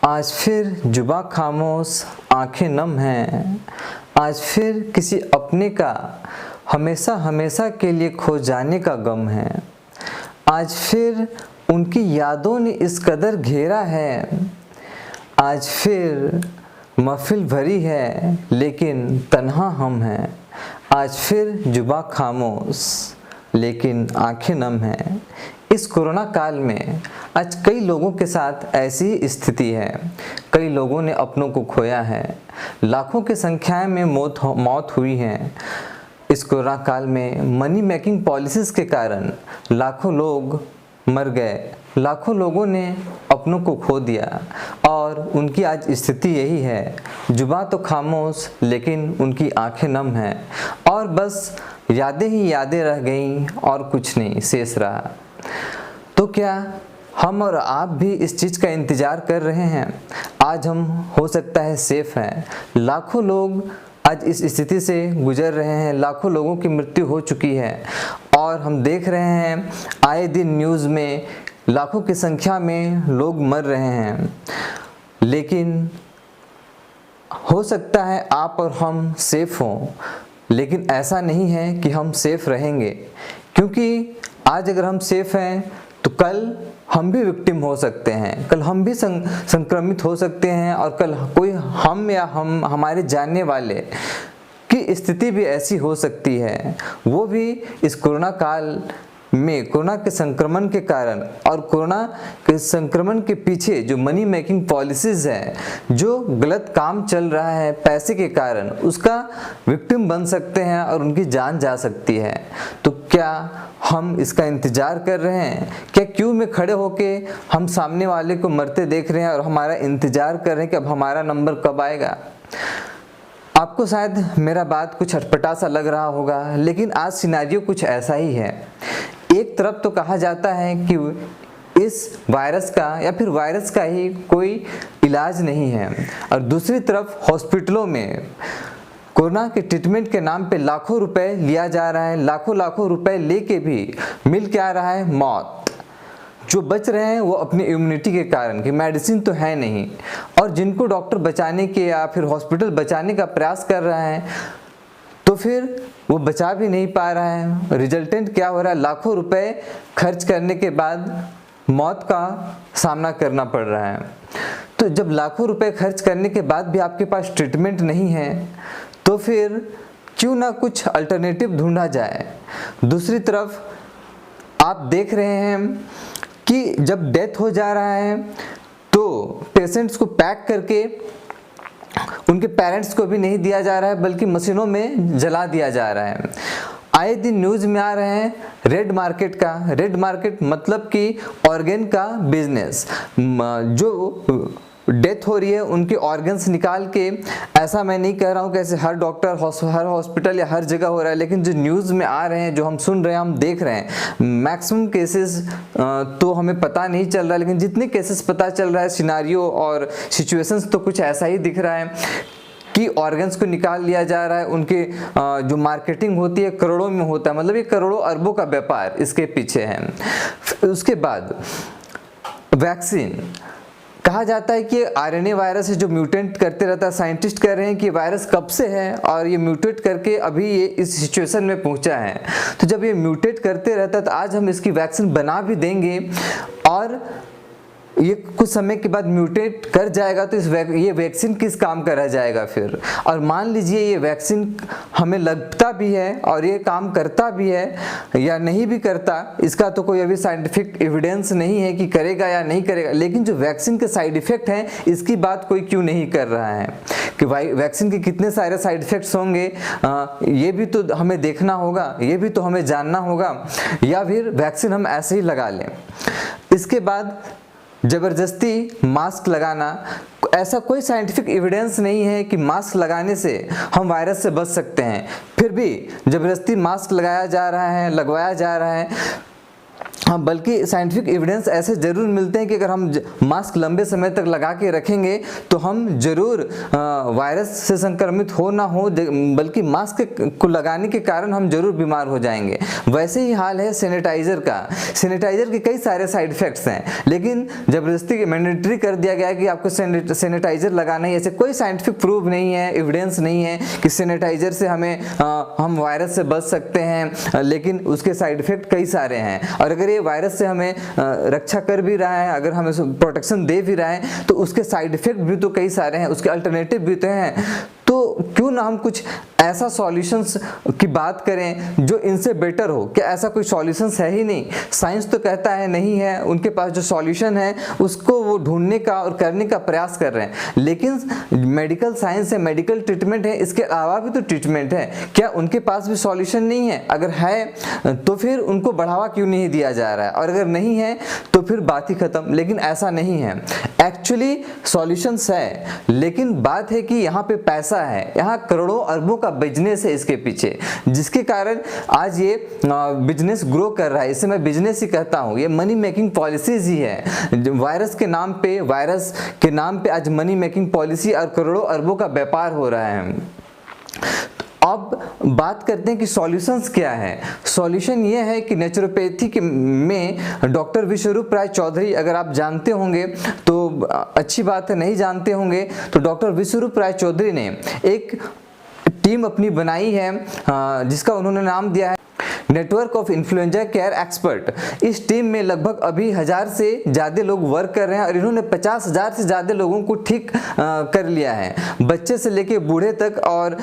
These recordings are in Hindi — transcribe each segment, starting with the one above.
आज फिर जुबां खामोश आंखें नम हैं। आज फिर किसी अपने का हमेशा हमेशा के लिए खो जाने का गम है। आज फिर उनकी यादों ने इस कदर घेरा है। आज फिर महफिल भरी है लेकिन तन्हा हम हैं। आज फिर जुबां खामोश लेकिन आंखें नम हैं। इस कोरोना काल में आज कई लोगों के साथ ऐसी ही स्थिति है। कई लोगों ने अपनों को खोया है। लाखों की संख्या में मौत हुई है। इस कोरोना काल में मनी मेकिंग पॉलिसीज़ के कारण लाखों लोग मर गए। लाखों लोगों ने अपनों को खो दिया और उनकी आज स्थिति यही है। जुबां तो खामोश लेकिन उनकी आंखें नम हैं और बस यादें ही यादें रह गईं और कुछ नहीं शेष रहा। तो क्या हम और आप भी इस चीज़ का इंतज़ार कर रहे हैं? आज हम हो सकता है सेफ हैं। लाखों लोग आज इस स्थिति से गुजर रहे हैं। लाखों लोगों की मृत्यु हो चुकी है और हम देख रहे हैं आए दिन न्यूज़ में लाखों की संख्या में लोग मर रहे हैं। लेकिन हो सकता है आप और हम सेफ हों, लेकिन ऐसा नहीं है कि हम सेफ रहेंगे, क्योंकि आज अगर हम सेफ हैं तो कल हम भी विक्टिम हो सकते हैं। कल हम भी संक्रमित हो सकते हैं और कल कोई हम या हमारे जानने वाले की स्थिति भी ऐसी हो सकती है। वो भी इस कोरोना काल में कोरोना के संक्रमण के कारण और कोरोना के संक्रमण के पीछे जो मनी मेकिंग पॉलिसीज़ है, जो गलत काम चल रहा है पैसे के कारण, उसका विक्टिम बन सकते हैं और उनकी जान जा सकती है। तो क्या हम इसका इंतज़ार कर रहे हैं? क्या क्यू में खड़े होके हम सामने वाले को मरते देख रहे हैं और हमारा इंतज़ार कर रहे हैं कि अब हमारा नंबर कब आएगा? आपको शायद मेरा बात कुछ अटपटा सा लग रहा होगा, लेकिन आज सिनेरियो कुछ ऐसा ही है। एक तरफ तो कहा जाता है कि इस वायरस का या फिर वायरस का ही कोई इलाज नहीं है, और दूसरी तरफ हॉस्पिटलों में कोरोना के ट्रीटमेंट के नाम पे लाखों रुपए लिया जा रहा है। लाखों रुपए लेके भी मिल क्या रहा है? मौत। जो बच रहे हैं वो अपनी इम्यूनिटी के कारण, कि मेडिसिन तो है नहीं, और जिनको डॉक्टर बचाने के या फिर हॉस्पिटल बचाने का प्रयास कर रहा है तो फिर वो बचा भी नहीं पा रहा है। रिजल्टेंट क्या हो रहा है? लाखों रुपए खर्च करने के बाद मौत का सामना करना पड़ रहा है। तो जब लाखों रुपए खर्च करने के बाद भी आपके पास ट्रीटमेंट नहीं है तो फिर क्यों ना कुछ अल्टरनेटिव ढूंढा जाए। दूसरी तरफ आप देख रहे हैं कि जब डेथ हो जा रहा है तो पेशेंट्स को पैक करके उनके पेरेंट्स को भी नहीं दिया जा रहा है, बल्कि मशीनों में जला दिया जा रहा है। आए दिन न्यूज़ में आ रहे हैं रेड मार्केट का। रेड मार्केट मतलब कि ऑर्गन का बिजनेस। जो डेथ हो रही है उनके ऑर्गन्स निकाल के, ऐसा मैं नहीं कह रहा हूँ कैसे हर डॉक्टर हर हॉस्पिटल या हर जगह हो रहा है, लेकिन जो न्यूज़ में आ रहे हैं, जो हम सुन रहे हैं, हम देख रहे हैं, मैक्सिमम केसेस तो हमें पता नहीं चल रहा है, लेकिन जितने केसेस पता चल रहा है, सिनारियो और सिचुएशंस तो कुछ ऐसा ही दिख रहा है कि ऑर्गन्स को निकाल लिया जा रहा है। उनके जो मार्केटिंग होती है करोड़ों में होता है, मतलब ये करोड़ों अरबों का व्यापार इसके पीछे है। उसके बाद वैक्सीन, कहा जाता है कि आरएनए वायरस है जो म्यूटेंट करते रहता है। साइंटिस्ट कह रहे हैं कि वायरस कब से है और ये म्यूटेट करके अभी ये इस सिचुएशन में पहुंचा है। तो जब ये म्यूटेट करते रहता है तो आज हम इसकी वैक्सीन बना भी देंगे और ये कुछ समय के बाद म्यूटेट कर जाएगा तो ये वैक्सीन किस काम का रह जाएगा फिर। और मान लीजिए ये वैक्सीन हमें लगता भी है और ये काम करता भी है या नहीं भी करता, इसका तो कोई अभी साइंटिफिक एविडेंस नहीं है कि करेगा या नहीं करेगा, लेकिन जो वैक्सीन के साइड इफ़ेक्ट हैं इसकी बात कोई क्यों नहीं कर रहा है कि वैक्सीन के कितने सारे साइड इफ़ेक्ट्स होंगे, ये भी तो हमें देखना होगा, ये भी तो हमें जानना होगा, या फिर वैक्सीन हम ऐसे ही लगा लें। इसके बाद ज़बरदस्ती मास्क लगाना, ऐसा कोई साइंटिफिक एविडेंस नहीं है कि मास्क लगाने से हम वायरस से बच सकते हैं, फिर भी ज़बरदस्ती मास्क लगवाया जा रहा है। हाँ, बल्कि साइंटिफिक एविडेंस ऐसे जरूर मिलते हैं कि अगर हम मास्क लंबे समय तक लगा के रखेंगे तो हम जरूर वायरस से संक्रमित हो ना हो, बल्कि मास्क को लगाने के कारण हम जरूर बीमार हो जाएंगे। वैसे ही हाल है सैनिटाइजर का। सैनिटाइजर के कई सारे साइड इफेक्ट्स हैं, लेकिन जबरदस्ती मैंडेटरी कर दिया गया है कि आपको सैनिटाइजर लगाना ही। ऐसे कोई साइंटिफिक प्रूफ नहीं है, एविडेंस नहीं है कि सैनिटाइजर से हम वायरस से बच सकते हैं, लेकिन उसके साइड इफेक्ट कई सारे हैं। और अगर ये वायरस से हमें रक्षा कर भी रहा है, अगर हमें प्रोटेक्शन दे भी रहा है, तो उसके साइड इफेक्ट भी तो कई सारे हैं, उसके अल्टरनेटिव भी तो हैं। तो क्यों ना हम कुछ ऐसा सॉल्यूशंस की बात करें जो इनसे बेटर हो। क्या ऐसा कोई सॉल्यूशंस है ही नहीं? साइंस तो कहता है नहीं है, उनके पास जो सॉल्यूशन है उसको वो ढूंढने का और करने का प्रयास कर रहे हैं। लेकिन मेडिकल साइंस है, मेडिकल ट्रीटमेंट है, इसके अलावा भी तो ट्रीटमेंट है। क्या उनके पास भी सॉल्यूशन नहीं है? अगर है तो फिर उनको बढ़ावा क्यों नहीं दिया जा रहा है? और अगर नहीं है तो फिर बात ही खत्म। लेकिन ऐसा नहीं है, एक्चुअली सॉल्यूशंस है, लेकिन बात है कि यहाँ पे पैसा है, यहाँ करोड़ों अरबों का बिजनेस है इसके पीछे, जिसके कारण आज ये बिजनेस ग्रो कर रहा है। इसे मैं बिजनेस ही कहता हूँ, ये मनी मेकिंग पॉलिसीज ही है। वायरस के नाम पे आज मनी मेकिंग पॉलिसी और करोड़ों अरबों का व्यापार हो रहा है। अब बात करते हैं कि सॉल्यूशंस क्या है। सॉल्यूशन ये है कि नेचुरोपैथी में डॉक्टर विश्वरूप राय चौधरी, अगर आप जानते होंगे तो अच्छी बात है, नहीं जानते होंगे तो डॉक्टर विश्वरूप राय चौधरी ने एक टीम अपनी बनाई है जिसका उन्होंने नाम दिया है network of influenza care expert. इस टीम में लगभग अभी 1000 से ज़्यादा लोग वर्क कर रहे हैं और इन्होंने 50,000 से ज़्यादा लोगों को ठीक कर लिया है, बच्चे से लेके बूढ़े तक, और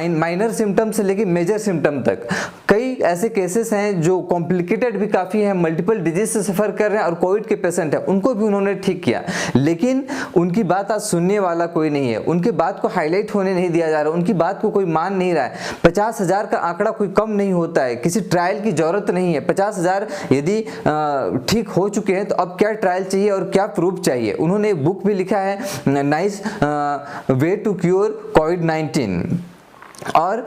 माइनर सिम्टम से लेके मेजर सिम्टम तक। कई ऐसे केसेस हैं जो कॉम्प्लिकेटेड भी काफ़ी हैं, मल्टीपल डिजीज से सफ़र कर रहे हैं और कोविड के पेशेंट हैं, उनको भी उन्होंने ठीक किया। लेकिन उनकी बात आज सुनने वाला कोई नहीं है, उनकी बात को हाईलाइट होने नहीं दिया जा रहा, उनकी बात को कोई मान नहीं रहा है। 50,000 का आंकड़ा कोई कम नहीं होता है, किसी ट्रायल की जरूरत नहीं है। 50,000 यदि ठीक हो चुके हैं तो अब क्या ट्रायल चाहिए और क्या प्रूफ चाहिए? उन्होंने एक बुक भी लिखा है, नाइस वे टू क्योर कोविड-19, और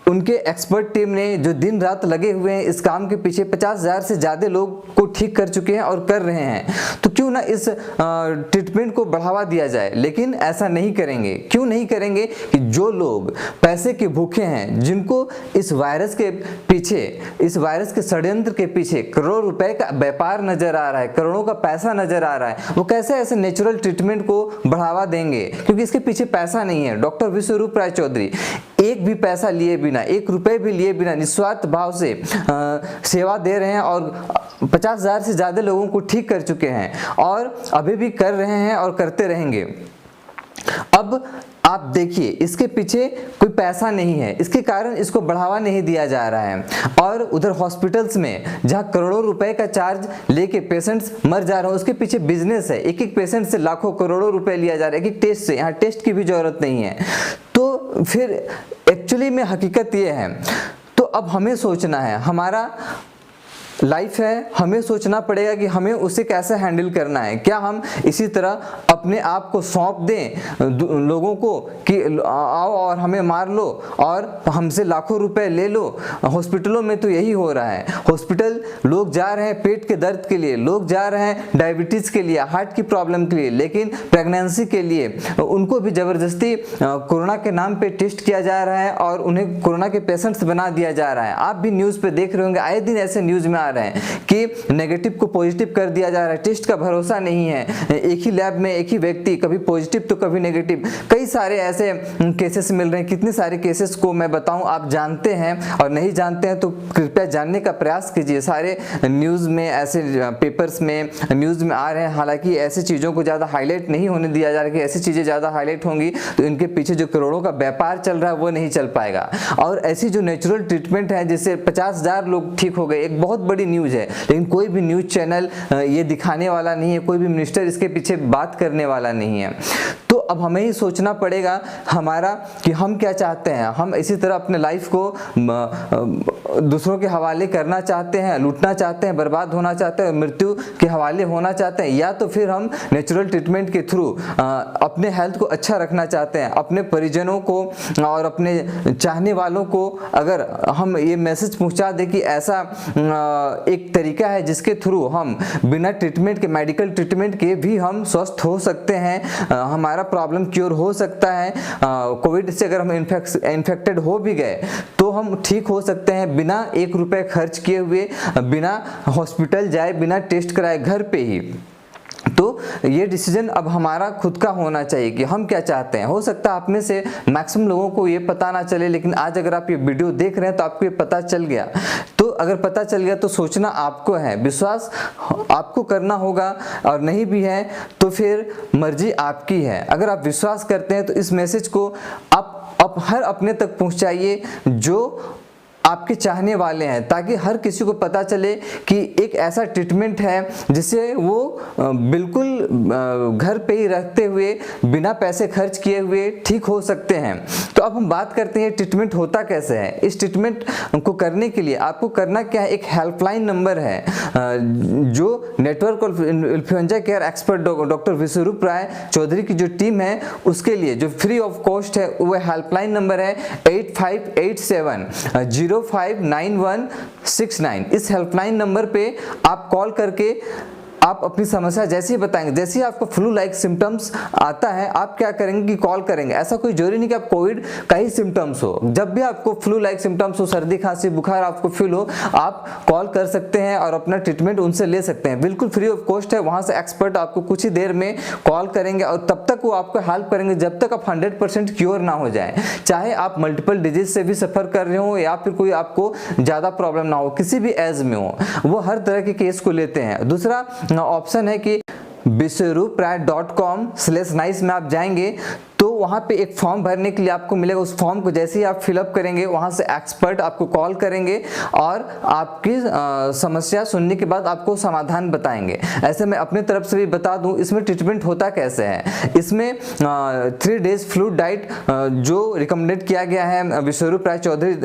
उनके एक्सपर्ट टीम ने जो दिन रात लगे हुए हैं इस काम के पीछे, 50,000 से ज़्यादा लोग को ठीक कर चुके हैं और कर रहे हैं। तो क्यों ना इस ट्रीटमेंट को बढ़ावा दिया जाए? लेकिन ऐसा नहीं करेंगे। क्यों नहीं करेंगे? कि जो लोग पैसे के भूखे हैं, जिनको इस वायरस के पीछे, इस वायरस के षड्यंत्र के पीछे करोड़ों रुपए का व्यापार नजर आ रहा है, करोड़ों का पैसा नजर आ रहा है, वो कैसे ऐसे नेचुरल ट्रीटमेंट को बढ़ावा देंगे? क्योंकि इसके पीछे पैसा नहीं है। डॉक्टर विश्वरूप राय चौधरी एक भी पैसा लिए बिना, 1 रुपए भी लिए बिना निस्वार्थ भाव से सेवा दे रहे हैं और 50,000 से ज़्यादा लोगों को ठीक कर चुके हैं और अभी भी कर रहे हैं और करते रहेंगे। अब आप देखिए, इसके पीछे कोई पैसा नहीं है, इसके कारण इसको बढ़ावा नहीं दिया जा रहा है। और उधर हॉस्पिटल्स में जहां करोड़ों रुपए का चार्ज लेके पेशेंट्स मर जा रहे हैं, उसके पीछे बिजनेस है। एक एक पेशेंट से लाखों करोड़ों रुपए लिया जा रहा है, एक एक टेस्ट से। यहाँ टेस्ट की भी जरूरत नहीं है। तो फिर एक्चुअली में हकीकत ये है, तो अब हमें सोचना है, हमारा लाइफ है, हमें सोचना पड़ेगा कि हमें उसे कैसे हैंडल करना है। क्या हम इसी तरह अपने आप को सौंप दें लोगों को कि आओ और हमें मार लो और हमसे लाखों रुपए ले लो? हॉस्पिटलों में तो यही हो रहा है। हॉस्पिटल लोग जा रहे हैं पेट के दर्द के लिए, लोग जा रहे हैं डायबिटीज़ के लिए, हार्ट की प्रॉब्लम के लिए, लेकिन प्रेगनेंसी के लिए उनको भी ज़बरदस्ती कोरोना के नाम पे टेस्ट किया जा रहा है और उन्हें कोरोना के पेशेंट्स बना दिया जा रहा है। आप भी न्यूज़ पे देख रहे होंगे, आए दिन ऐसे न्यूज़ में रहे हैं कि नेगेटिव को पॉजिटिव कर दिया जा रहा है। टेस्ट का भरोसा नहीं है, एक ही लैब में एक ही व्यक्ति कभी पॉजिटिव तो कभी नेगेटिव। कई सारे ऐसे केसेस मिल रहे हैं। कितने सारे केसेस को मैं बताऊं, आप जानते हैं और नहीं जानते हैं तो कृपया जानने का प्रयास कीजिए। सारे न्यूज़ में, ऐसे पेपर्स में, न्यूज़ में आ रहे हैं। हालांकि ऐसी चीज़ों को ज़्यादा हाईलाइट नहीं होने दिया जा रहा है कि ऐसी चीज़ें ज़्यादा हाईलाइट होंगी तो इनके पीछे जो करोड़ों का व्यापार चल रहा है वो नहीं चल पाएगा। और ऐसी जो नेचुरल ट्रीटमेंट है जिससे 50,000 लोग ठीक हो गए, एक बहुत बड़ी न्यूज़ है, लेकिन कोई भी न्यूज़ चैनल ये दिखाने वाला नहीं है, कोई भी मिनिस्टर इसके पीछे बात करने वाला नहीं है। तो अब हमें ही सोचना पड़ेगा हमारा कि हम क्या चाहते हैं। हम इसी तरह अपने लाइफ को दूसरों के हवाले करना चाहते हैं, लूटना चाहते हैं, बर्बाद होना चाहते हैं, मृत्यु के हवाले होना चाहते हैं, या तो फिर हम नेचुरल ट्रीटमेंट के थ्रू अपने हेल्थ को अच्छा रखना चाहते हैं। अपने परिजनों को और अपने चाहने वालों को अगर हम ये मैसेज पहुंचा दें कि ऐसा एक तरीका है जिसके थ्रू हम बिना ट्रीटमेंट के, मेडिकल ट्रीटमेंट के भी हम स्वस्थ हो सकते हैं, हमारा प्रॉब्लम क्योर हो सकता है, कोविड से अगर हम इन्फेक्टेड हो भी गए तो हम ठीक हो सकते हैं बिना 1 रुपए खर्च किए हुए, बिना हॉस्पिटल जाए, बिना टेस्ट कराए, घर पे ही। तो ये डिसीजन अब हमारा खुद का होना चाहिए कि हम क्या चाहते हैं। हो सकता है आप में से मैक्सिमम लोगों को ये पता ना चले, लेकिन आज अगर आप ये वीडियो देख रहे हैं तो आपको ये पता चल गया। तो अगर पता चल गया तो सोचना आपको है, विश्वास आपको करना होगा, और नहीं भी है तो फिर मर्जी आपकी है। अगर आप विश्वास करते हैं तो इस मैसेज को आप हर अपने तक पहुंचाइए जो आपके चाहने वाले हैं, ताकि हर किसी को पता चले कि एक ऐसा ट्रीटमेंट है जिसे वो बिल्कुल घर पे ही रहते हुए, बिना पैसे खर्च किए हुए ठीक हो सकते हैं। तो अब हम बात करते हैं ट्रीटमेंट होता कैसे है। इस ट्रीटमेंट को करने के लिए आपको करना क्या है, एक हेल्पलाइन नंबर है जो network of influenza care expert doctor Vishwaroop Rai Chowdhury की जो टीम है उसके लिए जो फ्री ऑफ कॉस्ट है, वो हेल्पलाइन नंबर है 8587059169। इस हेल्पलाइन नंबर पे आप कॉल करके आप अपनी समस्या जैसे ही बताएंगे, जैसे ही आपको फ्लू लाइक सिम्टम्स आता है आप क्या करेंगे कि कॉल करेंगे। ऐसा कोई जरूरी नहीं कि आप कोविड का ही सिम्टम्स हो, जब भी आपको फ्लू लाइक सिम्टम्स हो, सर्दी खांसी बुखार आपको फील हो, आप कॉल कर सकते हैं और अपना ट्रीटमेंट उनसे ले सकते हैं। बिल्कुल फ्री ऑफ कॉस्ट है। वहां से एक्सपर्ट आपको कुछ ही देर में कॉल करेंगे और तब तक वो आपको हेल्प करेंगे जब तक आप 100% क्योर ना हो जाए। चाहे आप मल्टीपल डिजीज से भी सफर कर रहे हो या फिर कोई आपको ज्यादा प्रॉब्लम ना हो, किसी भी एज में हो, वो हर तरह के केस को लेते हैं। दूसरा ऑप्शन है कि viswarupray.com/nice में आप जाएंगे तो वहां पे एक फॉर्म भरने के लिए आपको मिलेगा। उस फॉर्म को जैसे ही आप फिलअप करेंगे वहां से एक्सपर्ट आपको कॉल करेंगे और आपकी समस्या सुनने के बाद आपको समाधान बताएंगे। ऐसे मैं अपनी तरफ से भी बता दूं इसमें ट्रीटमेंट होता कैसे है। इसमें 3 डेज फ्लूइड डाइट जो रिकमेंडेड किया गया है विश्वरूप राय चौधरी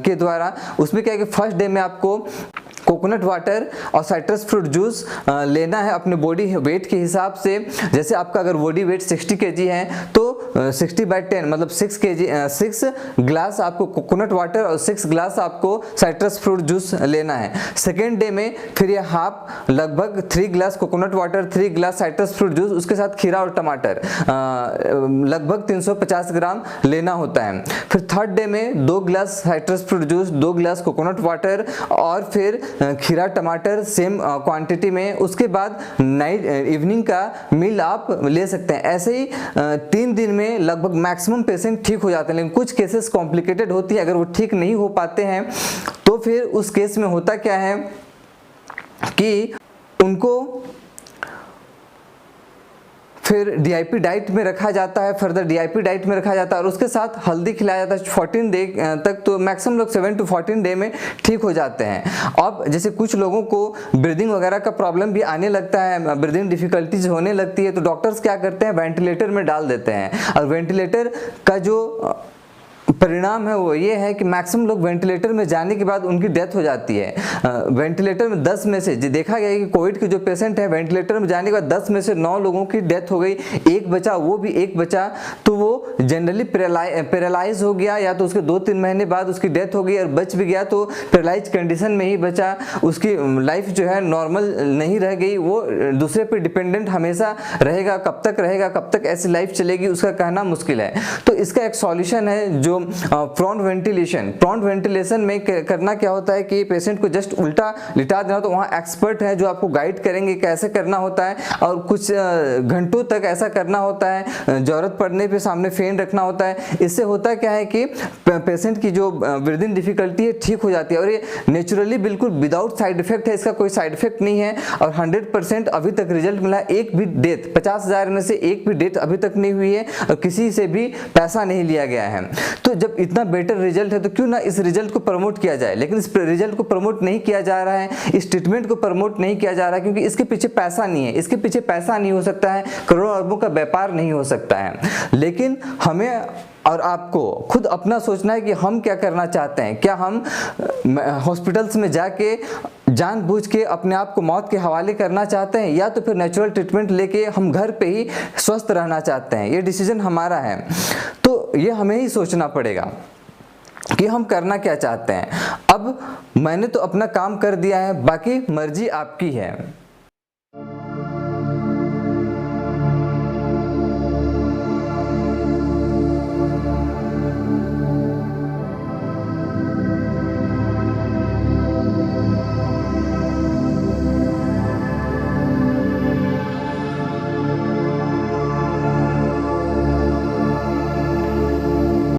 के द्वारा, उसमें क्या है कि फर्स्ट डे में आपको कोकोनट वाटर और साइट्रस फ्रूट जूस लेना है अपने बॉडी वेट के हिसाब से। जैसे आपका अगर बॉडी वेट 60 kg है तो 60/10 मतलब 6 ग्लास आपको कोकोनट वाटर और 6 ग्लास आपको साइट्रस फ्रूट जूस लेना है। सेकेंड डे में फिर ये हाफ लगभग 3 glass coconut water, 3 glass citrus fruit juice, उसके साथ खीरा और टमाटर लगभग 350 ग्राम लेना होता है। फिर थर्ड डे में 2 glass citrus fruit juice, 2 glass coconut water और फिर खीरा टमाटर सेम क्वांटिटी में। उसके बाद नाइट इवनिंग का मील आप ले सकते हैं। ऐसे ही 3 दिन में लगभग मैक्सिमम पेशेंट ठीक हो जाते हैं, लेकिन कुछ केसेस कॉम्प्लिकेटेड होती है। अगर वो ठीक नहीं हो पाते हैं तो फिर उस केस में होता क्या है कि उनको फिर डीआईपी डाइट में रखा जाता है, फर्दर डीआईपी डाइट में रखा जाता है और उसके साथ हल्दी खिलाया जाता है 14 डे तक। तो मैक्सिमम लोग 7 to 14 डे में ठीक हो जाते हैं। अब जैसे कुछ लोगों को ब्रीदिंग वगैरह का प्रॉब्लम भी आने लगता है, ब्रीदिंग डिफिकल्टीज होने लगती है, तो डॉक्टर्स क्या करते हैं वेंटिलेटर में डाल देते हैं। और वेंटिलेटर का जो परिणाम है वो ये है कि मैक्सिमम लोग वेंटिलेटर में जाने के बाद उनकी डेथ हो जाती है। वेंटिलेटर में 10 में से देखा गया है कि कोविड के जो पेशेंट हैं वेंटिलेटर में जाने के बाद 10 में से 9 लोगों की डेथ हो गई। एक बचा, वो भी एक बचा तो वो जनरली पैरालाइज हो गया, या तो उसके 2-3 महीने बाद उसकी डेथ हो गई, और बच भी गया तो पैरालाइज कंडीशन में ही बचा। उसकी लाइफ जो है नॉर्मल नहीं रह गई, वो दूसरे पर डिपेंडेंट हमेशा रहेगा। कब तक रहेगा, कब तक ऐसी लाइफ चलेगी उसका कहना मुश्किल है। तो इसका एक सॉल्यूशन है जो प्रॉन्ट वेंटिलेशन। प्रॉन्ट वेंटिलेशन में करना क्या होता है कि पेशेंट को जस्ट उल्टा लिटा देना, तो वहाँ एक्सपर्ट है जो आपको गाइड करेंगे कैसे करना होता है, और कुछ घंटों तक ऐसा करना होता है। जरूरत पड़ने पे सामने फैन रखना होता है। इससे होता क्या है कि पेशेंट की जो ब्रीदिंग डिफिकल्टी है ठीक हो जाती है, और ये नेचुरली बिल्कुल विदाउट साइड इफेक्ट है, इसका कोई साइड इफेक्ट नहीं है, और 100% अभी तक रिजल्ट मिला। एक भी डेथ 50,000 में से एक भी डेथ अभी तक नहीं हुई है, और किसी से भी पैसा नहीं लिया गया है। तो जब इतना बेटर रिजल्ट है तो क्यों ना इस रिजल्ट को प्रमोट किया जाए। लेकिन इस रिजल्ट को प्रमोट नहीं किया जा रहा है, इस ट्रीटमेंट को प्रमोट नहीं किया जा रहा है, क्योंकि इसके पीछे पैसा नहीं है, इसके पीछे पैसा नहीं हो सकता है, करोड़ों अरबों का व्यापार नहीं हो सकता है। लेकिन हमें और आपको खुद अपना सोचना है कि हम क्या करना चाहते हैं। क्या हम हॉस्पिटल्स में जाके जानबूझ के अपने आप को मौत के हवाले करना चाहते हैं, या तो फिर नेचुरल ट्रीटमेंट लेके हम घर पे ही स्वस्थ रहना चाहते हैं। ये डिसीजन हमारा है, तो ये हमें ही सोचना पड़ेगा कि हम करना क्या चाहते हैं। अब मैंने तो अपना काम कर दिया है, बाकी मर्जी आपकी है।